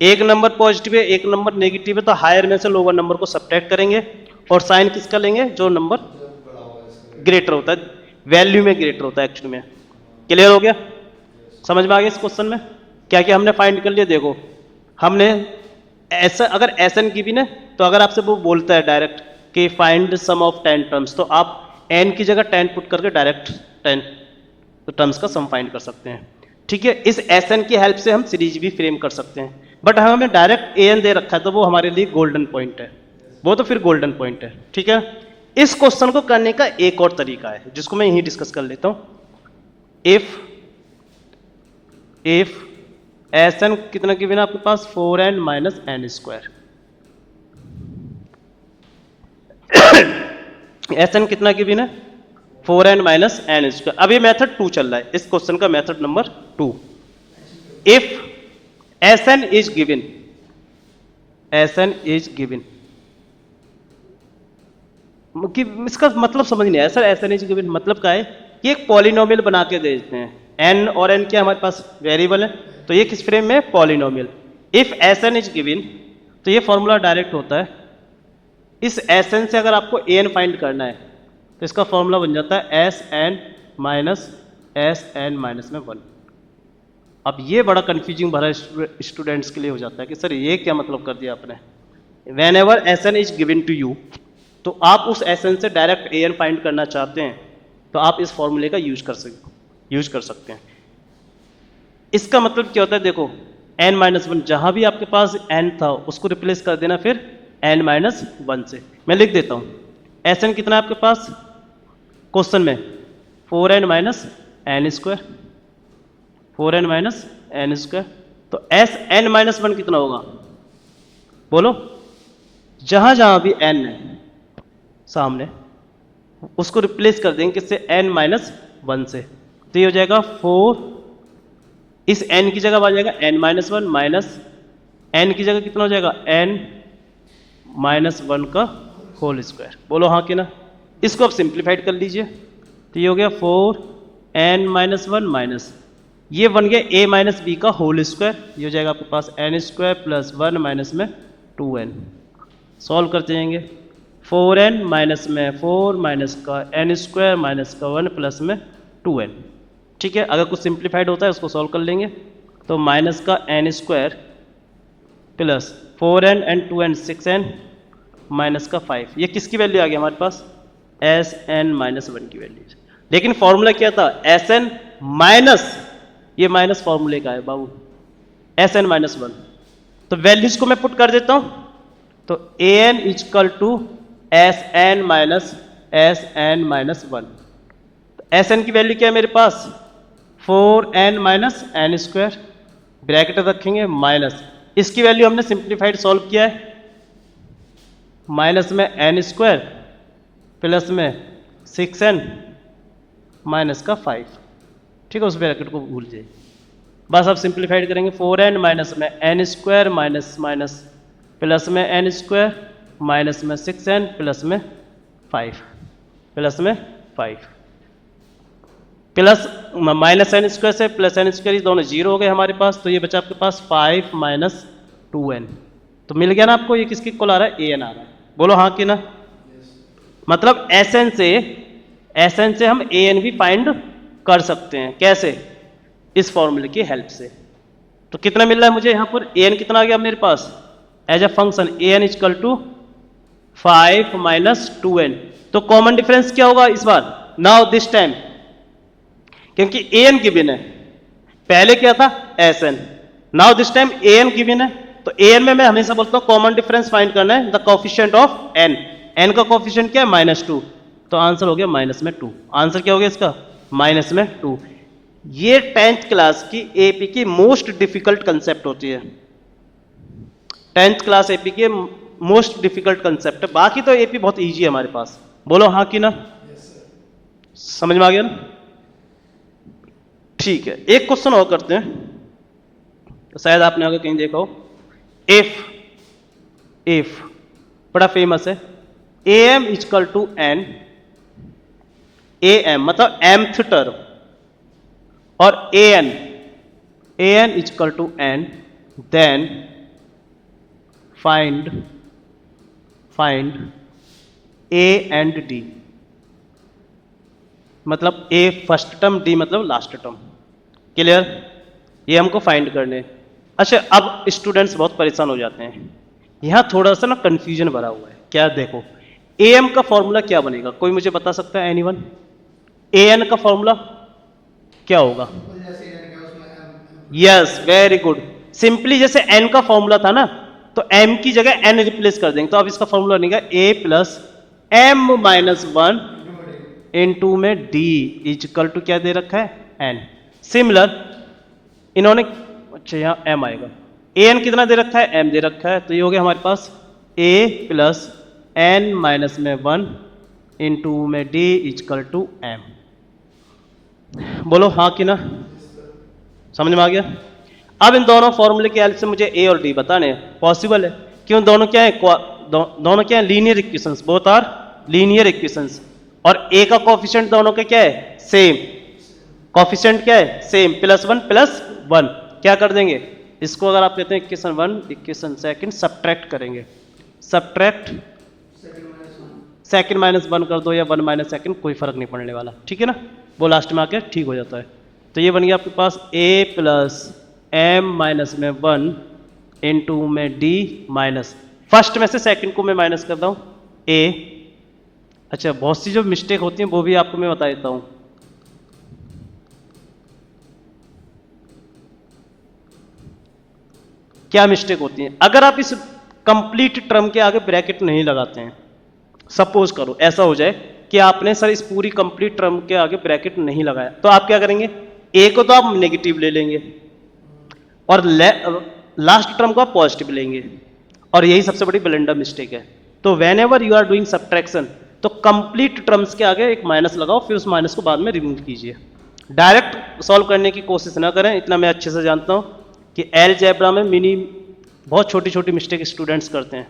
एक नंबर पॉजिटिव है, एक नंबर नेगेटिव है, तो हायर में से लोअर नंबर को सब्ट्रैक्ट करेंगे और साइन किसका लेंगे? जो नंबर बड़ा होगा इसका। ग्रेटर होता है, वैल्यू में ग्रेटर होता है एक्चुअली में। क्लियर हो गया? समझ में आ गया इस क्वेश्चन में क्या क्या हमने फाइंड कर लिया? देखो, हमने ऐसा अगर एस एन गिवन है तो अगर आपसे वो बोलता है डायरेक्ट कि फाइंड सम ऑफ 10 टर्म्स, तो आप एन की जगह 10 पुट करके डायरेक्ट 10 टर्म्स का सम फाइंड कर सकते हैं। ठीक है, इस एस एन की हेल्प से हम सीरीज भी फ्रेम कर सकते हैं, बट हमें डायरेक्ट ए एन दे रखा है तो वो हमारे लिए गोल्डन पॉइंट है, वो तो फिर गोल्डन पॉइंट है। ठीक है, इस क्वेश्चन को करने का एक और तरीका है जिसको मैं यहीं डिस्कस कर लेता हूं। इफ एस एन कितना गिवन है आपके पास 4n minus n square, s n कितना गिवन है 4n माइनस एन स्क्वायर। अब ये मेथड 2 चल रहा है, इस क्वेश्चन का method number 2। If s n is given, s n is given कि इसका मतलब समझ नहीं आया sir, s n is given मतलब क्या है कि एक पॉलिनोमियल बना के दे देते हैं, एन और एन क्या हमारे पास वेरिएबल है, तो ये किस फ्रेम में polynomial. If s n is given तो ये फॉर्मूला डायरेक्ट होता है, इस एस एन से अगर आपको ए एन फाइंड करना है तो इसका फॉर्मूला बन जाता है एस एन माइनस में 1। अब ये बड़ा कंफ्यूजिंग भरा स्टूडेंट्स के लिए हो जाता है कि सर ये क्या मतलब कर दिया आपने। Whenever s n is given to you, तो आप उस एस एन से डायरेक्ट ए एन फाइंड करना चाहते हैं तो आप इस फॉर्मूले का यूज कर सकते हैं। इसका मतलब क्या होता है, देखो n माइनस 1 जहां भी आपके पास n था उसको रिप्लेस कर देना फिर n माइनस 1 से। मैं लिख देता हूं एस एन कितना है आपके पास क्वेश्चन में 4n minus n square, 4n minus n square, तो एस एन माइनस 1 कितना होगा बोलो, जहां जहां भी n है सामने उसको रिप्लेस कर देंगे किससे n माइनस 1 से, तो ये हो जाएगा 4, इस n की जगह आ जाएगा n माइनस 1 माइनस n की जगह कितना हो जाएगा n माइनस 1 का होल स्क्वायर। बोलो हाँ कि ना। इसको आप सिंप्लीफाइड कर लीजिए तो ये हो गया 4n माइनस 1 माइनस ये बन गया a माइनस बी का होल स्क्वायर, ये हो जाएगा आपके पास n स्क्वायर प्लस 1 माइनस में 2n। सॉल्व करते जाएंगे 4n माइनस में 4 माइनस का n स्क्वायर माइनस का 1 प्लस में 2n। ठीक है, अगर कुछ सिंप्लीफाइड होता है उसको सॉल्व कर लेंगे तो माइनस का n square plus 4n and 2n 6n minus का 5, ये किसकी वैल्यू आ गई हमारे पास एस एन माइनस 1 की वैल्यू। लेकिन फॉर्मूला क्या था एस एन माइनस, ये माइनस फॉर्मूले का है बाबू, एस एन माइनस 1, तो वैल्यूज को मैं पुट कर देता हूं तो a N is equal to s n minus 1। S N की वैल्यू क्या है मेरे पास 4n minus n square, bracket रखेंगे माइनस, इसकी वैल्यू हमने सिंप्लीफाइड सॉल्व किया है माइनस में n स्क्वायर प्लस में 6n माइनस का 5। ठीक है, उस ब्रैकेट को भूल जाइए, बस आप सिंप्लीफाइड करेंगे 4n माइनस में n square minus minus plus में n स्क्वायर माइनस में 6n प्लस में 5 प्लस माइनस एन स्क्वायर से प्लस एन स्क्वायर, ये दोनों जीरो हो गए हमारे पास, तो ये बचा आपके पास 5 माइनस 2n, तो मिल गया ना आपको, ये किसके इक्वल आ रहा है ए एन आ रहा है। बोलो हाँ कि ना। मतलब एस एन से हम ए एन भी फाइंड कर सकते हैं, कैसे, इस फॉर्मूले की हेल्प से। तो कितना मिल रहा है मुझे यहाँ पर ए एन कितना आ गया मेरे पास as a function a N is equal to 5 minus 2n। तो कॉमन डिफरेंस क्या होगा इस बार, नाउ दिस टाइम, क्योंकि ए एन गिवन है, पहले क्या था s n, now this time a n given है, तो ए एन में मैं हमेशा बोलता हूं कॉमन डिफरेंस फाइंड करना है, the coefficient of n, n का कोफिशिएंट क्या है -2, तो आंसर हो गया -2। आंसर क्या हो गया इसका -2। ये 10th क्लास की एपी की मोस्ट डिफिकल्ट कंसेप्ट होती है, 10th क्लास एपी के मोस्ट डिफिकल्ट कंसेप्ट है, बाकी तो एपी बहुत इजी है हमारे पास। बोलो हाँ कि ना, समझ में आ गया ना। ठीक है, एक क्वेश्चन और करते हैं, तो शायद आपने अगर कहीं देखा हो, इफ बड़ा फेमस है, a m equal to n, a m मतलब mth टर्म, और a N is equal to n, then find a and d, मतलब ए फर्स्ट टर्म डी मतलब लास्ट टर्म। क्लियर, ये हमको फाइंड करने। अच्छा, अब स्टूडेंट्स बहुत परेशान हो जाते हैं यहाँ थोड़ा सा ना कंफ्यूजन भरा हुआ है। क्या देखो, ए एम का फॉर्मूला क्या बनेगा, कोई मुझे बता सकता है एनीवन? ए एन का फॉर्मूला क्या होगा? सिंपल जैसे एन का उसमें m yes, very good. Simply जैसे एन का फॉर्मूला था ना, तो एम की जगह एन रिप्लेस कर देंगे, तो अब इसका फॉर्मूला बनेगा a plus m minus one into में डी इजकल टू क्या दे रखा है, एन। सिमिलर इन्होंने, अच्छा यहाँ एम आएगा, ए एन कितना दे रखा है, एम दे रखा है, तो ये हो गया हमारे पास ए प्लस एन माइनस में वन इंटू में डी इजकल टू एम। बोलो हाँ कि ना, समझ में आ गया? अब इन दोनों फॉर्मूले की हेल्प से मुझे ए और डी बताने हैं, पॉसिबल है, क्यों? दोनों क्या है, दोनों क्या है, linear equations, both are linear equations, और ए का कोफिशिएंट दोनों का क्या है, सेम। कोफिशिएंट क्या है, सेम, प्लस वन। क्या कर देंगे इसको, अगर आप कहते हैं equation one equation second, subtract करेंगे, सब्ट्रैक्ट सेकंड माइनस वन कर दो या वन माइनस सेकंड, कोई फर्क नहीं पड़ने वाला, ठीक है ना? वो लास्ट में आके ठीक हो जाता है। तो ये बन गया आपके पास ए प्लस एम माइनस में वन इंटू में डी माइनस, फर्स्ट में से सेकंड को मैं माइनस करता हूँ ए। अच्छा, बहुत सी जो मिस्टेक होती हैं वो भी आपको मैं बता देता हूँ। क्या मिस्टेक होती है, अगर आप इस कंप्लीट टर्म के आगे ब्रैकेट नहीं लगाते हैं, सपोज करो ऐसा हो जाए कि आपने सर इस पूरी कंप्लीट टर्म के आगे ब्रैकेट नहीं लगाया, तो आप क्या करेंगे, ए को तो आप नेगेटिव ले लेंगे और लास्ट टर्म को आप पॉजिटिव लेंगे, और यही सबसे बड़ी ब्लेंडर मिस्टेक है। तो whenever you are doing subtraction, तो कंप्लीट टर्म्स के आगे एक माइनस लगाओ, फिर उस माइनस को बाद में रिमूव कीजिए। डायरेक्ट सॉल्व करने की कोशिश ना करें, इतना मैं अच्छे से जानता हूं कि अलजेब्रा में बहुत छोटी छोटी मिस्टेक स्टूडेंट्स करते हैं।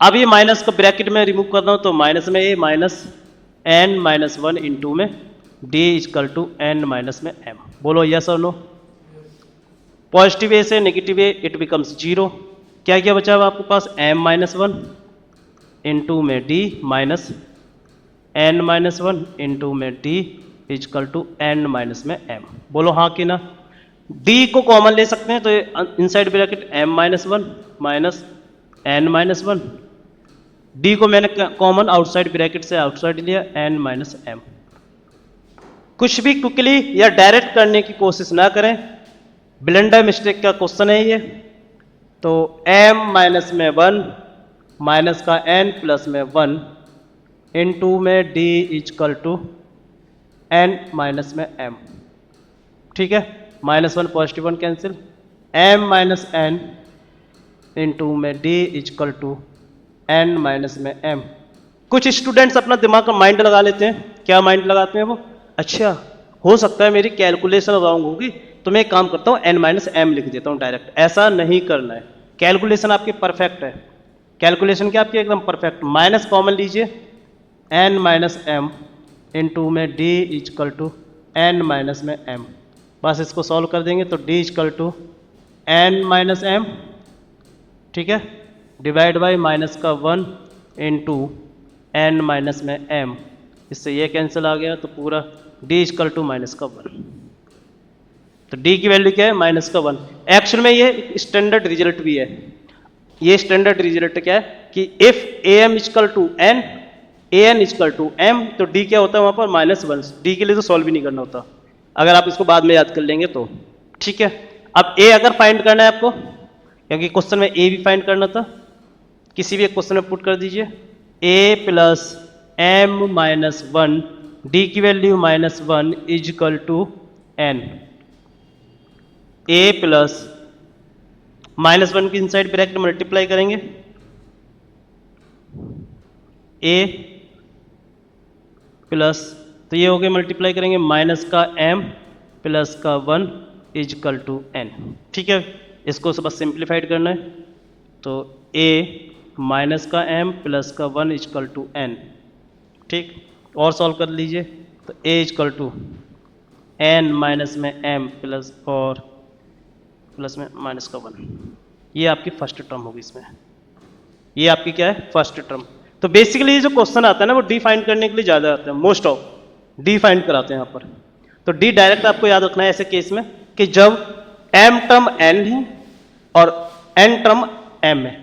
अब ये माइनस को ब्रैकेट में रिमूव कर रहा हूं, तो माइनस में a minus n minus one into में d equal to n minus में एम। बोलो यस और नो। पॉजिटिव ए से negative a it becomes zero. क्या क्या बचा हुआ आपके पास, एम माइनस वन इंटू में d minus n minus one into में d equal to n minus में एम। बोलो हाँ कि ना। डी को कॉमन ले सकते हैं, तो inside bracket m minus one minus n minus one, d को मैंने कॉमन आउटसाइड ब्रैकेट से आउटसाइड लिया, एन माइनस एम। कुछ भी क्विकली या डायरेक्ट करने की कोशिश ना करें, ब्लेंडर मिस्टेक का क्वेश्चन है ये। तो m माइनस में वन माइनस का n प्लस में वन इंटू में d equal to n minus में m, ठीक है। Minus one positive one cancel, m minus n into में d equal to n minus में m। कुछ स्टूडेंट्स अपना दिमाग का माइंड लगा लेते हैं। क्या माइंड लगाते हैं वो, अच्छा हो सकता है मेरी कैलकुलेशन रॉन्ग होगी, तो मैं एक काम करता हूँ n माइनस एम लिख देता हूँ डायरेक्ट। ऐसा नहीं करना है, कैलकुलेशन आपकी परफेक्ट है, कैलकुलेशन क्या आपकी एकदम परफेक्ट। माइनस कॉमन लीजिए, n माइनस एम इंटू में d equal to n minus में m। बस इसको सॉल्व कर देंगे तो d equal to n minus m, ठीक है, डिवाइड बाई माइनस का वन इंटू n माइनस में m। इससे ये कैंसिल आ गया, तो पूरा d इजकल टू माइनस का वन। तो d की वैल्यू क्या है, माइनस का वन। एक्चुअल में ये स्टैंडर्ड रिजल्ट भी है। ये स्टैंडर्ड रिजल्ट क्या है कि if a m equal to n, a N is equal to m, तो d क्या होता है वहां पर, माइनस वन। d के लिए तो सॉल्व भी नहीं करना होता, अगर आप इसको बाद में याद कर लेंगे तो, ठीक है। अब a अगर फाइंड करना है आपको, क्योंकि क्वेश्चन में a भी फाइंड करना था, किसी भी एक क्वेश्चन में पुट कर दीजिए a plus m minus one, d की value minus one equal to n. a plus minus one की इनसाइड ब्रैकेट मल्टीप्लाई करेंगे, a प्लस, तो ये हो गया मल्टीप्लाई करेंगे माइनस का m प्लस का वन इजकल टू n, ठीक है। इसको बस सिंप्लीफाइड करना है, तो a माइनस का m प्लस का वन इजकल टू n, ठीक। और सॉल्व कर लीजिए, तो a equal to n minus में m प्लस और प्लस में माइनस का वन। ये आपकी फर्स्ट टर्म होगी इसमें, ये आपकी क्या है, फर्स्ट टर्म। तो बेसिकली ये जो क्वेश्चन आता है ना, वो डी फाइंड करने के लिए ज़्यादा आता है, मोस्ट ऑफ डी फाइंड कराते हैं यहाँ पर। तो डी डायरेक्ट आपको याद रखना है ऐसे केस में कि जब m टर्म n है और n टर्म m है,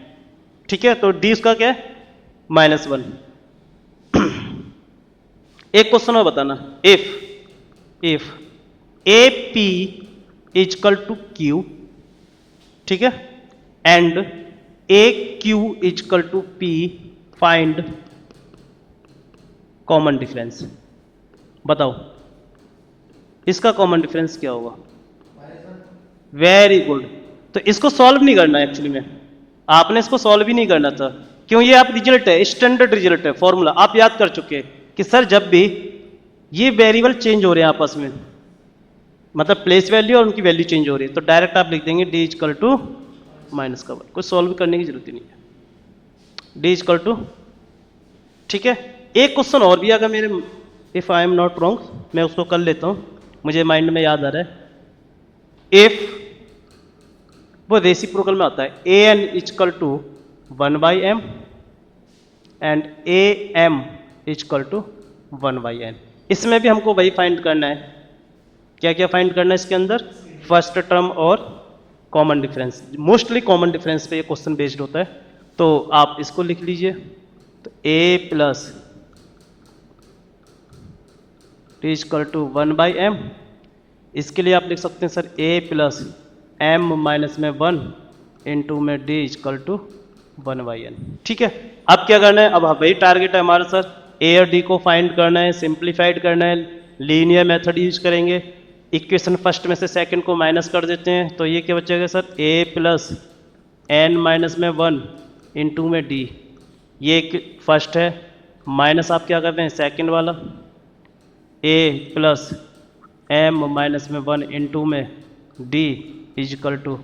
ठीक है। तो d उसका क्या है, -1। एक क्वेश्चन और बताना, if a p equal to q, ठीक है, and a q equal to p, find common difference. बताओ इसका कॉमन डिफरेंस क्या होगा। Very good. तो इसको सॉल्व नहीं करना है एक्चुअली में, आपने इसको सॉल्व ही नहीं करना था। क्यों, ये आप रिजल्ट है, स्टैंडर्ड रिजल्ट है, फॉर्मूला आप याद कर चुके हैं कि सर जब भी ये वेरिएबल चेंज हो रहे हैं आपस में, मतलब प्लेस वैल्यू और उनकी वैल्यू चेंज हो रही है, तो डायरेक्ट आप लिख देंगे डी इजकल टू माइनस का वन, कोई सॉल्व करने की जरूरत ही नहीं है, डी इजकल टू, ठीक है। एक क्वेश्चन और भी अगर मेरे, if I am not wrong, मैं उसको कर लेता हूं, मुझे माइंड में याद आ रहा है। इफ वो रेसिप्रोकल में आता है, a N is equal to 1/m and a m equal to 1/n। इसमें भी हमको वही फाइंड करना है, क्या क्या फाइंड करना है इसके अंदर, फर्स्ट टर्म और common difference. Mostly common difference पे ये क्वेश्चन बेस्ड होता है, तो आप इसको लिख लीजिए। तो a plus t equal to 1/m, इसके लिए आप लिख सकते हैं sir a plus m minus में 1 इंटू में d इजकल टू 1/n, ठीक है। अब क्या करना है, अब वही टारगेट है हमारा सर, a और d को फाइंड करना है, सिंप्लीफाइड करना है, लीनियर मेथड यूज करेंगे। इक्वेशन फर्स्ट में से सेकंड को माइनस कर देते हैं, तो ये क्या बचेगा sir, a plus n minus में 1 इंटू में d, ये फर्स्ट है, माइनस आप क्या करते हैं सेकंड वाला, a प्लस m माइनस में 1 इंटू में d equal to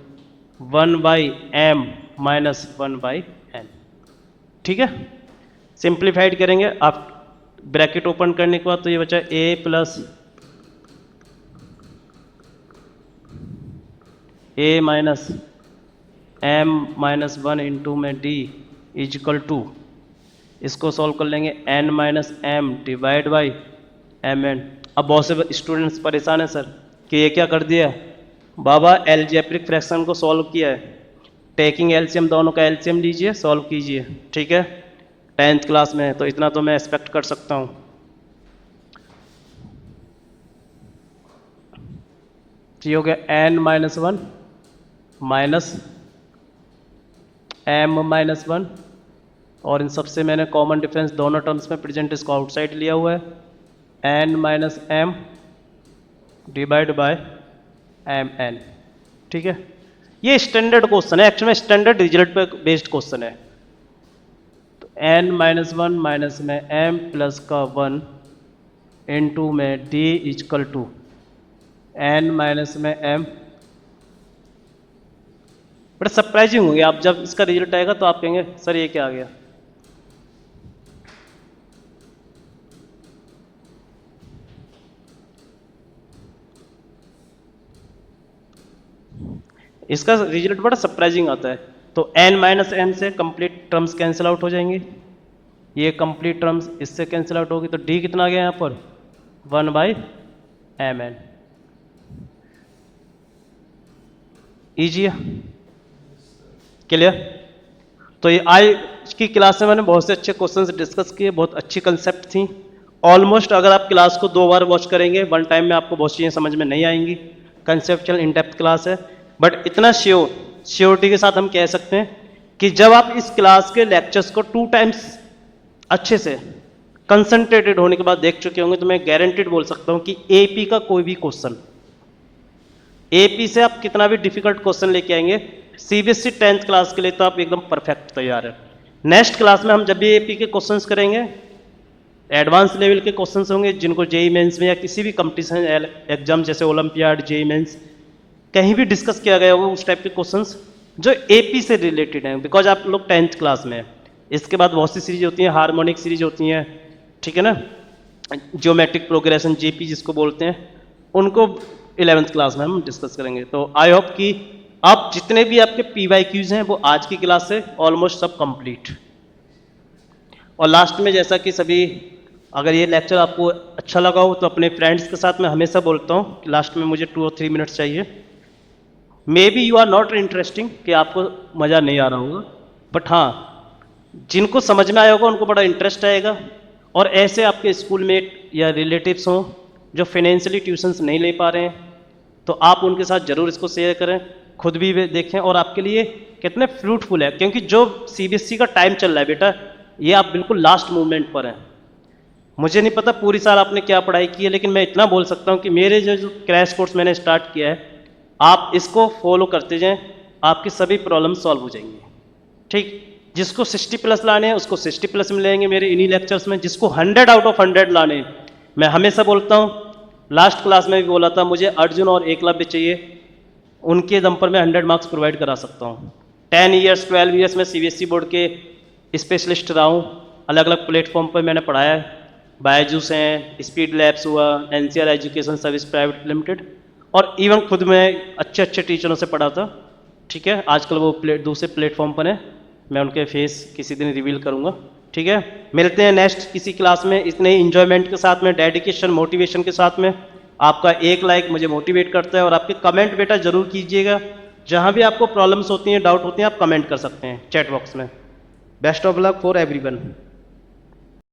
1/m minus 1/n, ठीक है। सिंप्लीफाइड करेंगे आप, ब्रैकेट ओपन करने के बाद तो ये बचा a plus a minus m minus 1 into में d इजकल टू, इसको सॉल्व कर लेंगे n minus m divide by m n. अब बहुत से स्टूडेंट्स परेशान हैं सर कि ये क्या कर दिया बाबा, एलजेब्रिक फ्रैक्शन को सॉल्व किया है, टेकिंग एलसीएम, दोनों का एलसीएम लीजिए, सॉल्व कीजिए, ठीक है। 10th क्लास में है, तो इतना तो मैं एक्सपेक्ट कर सकता हूँ। ये हो गया n minus 1 minus m minus 1, और इन सबसे मैंने कॉमन डिफरेंस दोनों टर्म्स में प्रेजेंट, इसको आउटसाइड लिया हुआ है, n minus m divide by mn, ठीक है। ये स्टैंडर्ड क्वेश्चन है, एक्चुअली में स्टैंडर्ड रिजल्ट पे बेस्ड क्वेश्चन है। तो n माइनस 1 माइनस में m प्लस का 1 इंटू में d equal to n minus में m। बड़ा सरप्राइजिंग होंगे आप, जब इसका रिजल्ट आएगा तो आप कहेंगे सर ये क्या आ गया। इसका रिजल्ट बड़ा सरप्राइजिंग आता है। तो n माइनस m से कंप्लीट टर्म्स कैंसिल आउट हो जाएंगे, ये कंप्लीट टर्म्स इससे कैंसिल आउट होगी, तो d कितना आ गया यहाँ पर 1/mn। इजी है, क्लियर। तो ये आज की क्लास में मैंने बहुत से अच्छे क्वेश्चंस डिस्कस किए, बहुत अच्छी कंसेप्ट थी। ऑलमोस्ट अगर आप क्लास को 2 बार वॉच करेंगे, वन टाइम में आपको बहुत चीज़ें समझ में नहीं आएंगी, कंसेप्चुअल इन डेप्थ क्लास है। बट इतना श्योरिटी के साथ हम कह सकते हैं कि जब आप इस क्लास के लेक्चर्स को 2 टाइम्स अच्छे से कंसंट्रेटेड होने के बाद देख चुके होंगे, तो मैं गारंटीड बोल सकता हूं कि एपी का कोई भी क्वेश्चन, एपी से आप कितना भी डिफिकल्ट क्वेश्चन लेके आएंगे सीबीएसई 10th क्लास के लिए, तो आप एकदम परफेक्ट तैयार है। नेक्स्ट क्लास में हम जब भी एपी के क्वेश्चंस करेंगे, एडवांस लेवल के क्वेश्चंस होंगे जिनको जेई मेंस में या किसी भी कंपटीशन एग्जाम जैसे ओलंपियाड, जेई मेंस कहीं भी डिस्कस किया गया होगा, उस टाइप के क्वेश्चंस जो एपी से रिलेटेड हैं, बिकॉज आप लोग 10th क्लास में हैं। इसके बाद बहुत सी सीरीज होती हैं, हार्मोनिक सीरीज होती हैं, ठीक है ना, ज्योमेट्रिक प्रोग्रेशन जेपी जिसको बोलते हैं, उनको 11th क्लास में हम डिस्कस करेंगे। तो आई होप कि आप जितने भी आपके पीवाईक्यूज हैं वो आज की क्लास से ऑलमोस्ट सब कंप्लीट। और लास्ट में जैसा कि सभी, अगर ये लेक्चर आपको अच्छा लगा हो तो अपने फ्रेंड्स के साथ मैं हमेशा बोलता हूँ कि लास्ट में मुझे 2 और 3 मिनट्स चाहिए, may be you are not interesting, कि आपको मज़ा नहीं आ रहा होगा, बट हाँ जिनको समझ में आया होगा उनको बड़ा इंटरेस्ट आएगा। और ऐसे आपके स्कूल मेट या रिलेटिव्स हों जो फाइनेंशियली ट्यूशन्स नहीं ले पा रहे हैं, तो आप उनके साथ ज़रूर इसको शेयर करें, खुद भी वे देखें, और आपके लिए कितने फ्रूटफुल है, क्योंकि जो सीबीएसई का टाइम चल रहा है बेटा, ये आप बिल्कुल लास्ट मूवमेंट पर हैं। मुझे नहीं पता पूरी साल आपने क्या पढ़ाई की है, लेकिन मैं इतना बोल सकता हूँ कि मेरे जो क्रैश कोर्स मैंने स्टार्ट किया है, आप इसको फॉलो करते जाएं, आपकी सभी प्रॉब्लम सॉल्व हो जाएंगी। ठीक, जिसको 60 प्लस लाने हैं उसको 60 प्लस मिलेंगे मेरे इन्हीं लेक्चर्स में, जिसको 100 आउट ऑफ 100 लाने हैं, मैं हमेशा बोलता हूँ, लास्ट क्लास में भी बोला था, मुझे अर्जुन और एकलव्य चाहिए, उनके दम पर मैं 100 मार्क्स प्रोवाइड करा सकता हूँ। 10 ईयर्स 12 ईयर्स में सीबीएसई बोर्ड के स्पेशलिस्ट रहा हूँ, अलग अलग प्लेटफॉर्म पर मैंने पढ़ाया है, बायजूस हैं, स्पीड लैब्स हुआ, NCR education service private limited, और इवन खुद मैं अच्छे अच्छे टीचरों से पढ़ा था। ठीक है, आजकल वो दूसरे प्लेटफॉर्म पर हैं, मैं उनके फेस किसी दिन रिवील करूँगा। ठीक है, मिलते हैं नेक्स्ट किसी क्लास में, इतने इंजॉयमेंट के साथ में, डेडिकेशन मोटिवेशन के साथ में। आपका एक लाइक मुझे मोटिवेट करता है, और आपके कमेंट बेटा ज़रूर कीजिएगा, जहाँ भी आपको प्रॉब्लम्स होती हैं, डाउट होती हैं, आप कमेंट कर सकते हैं चैट बॉक्स में। Best of luck for everyone.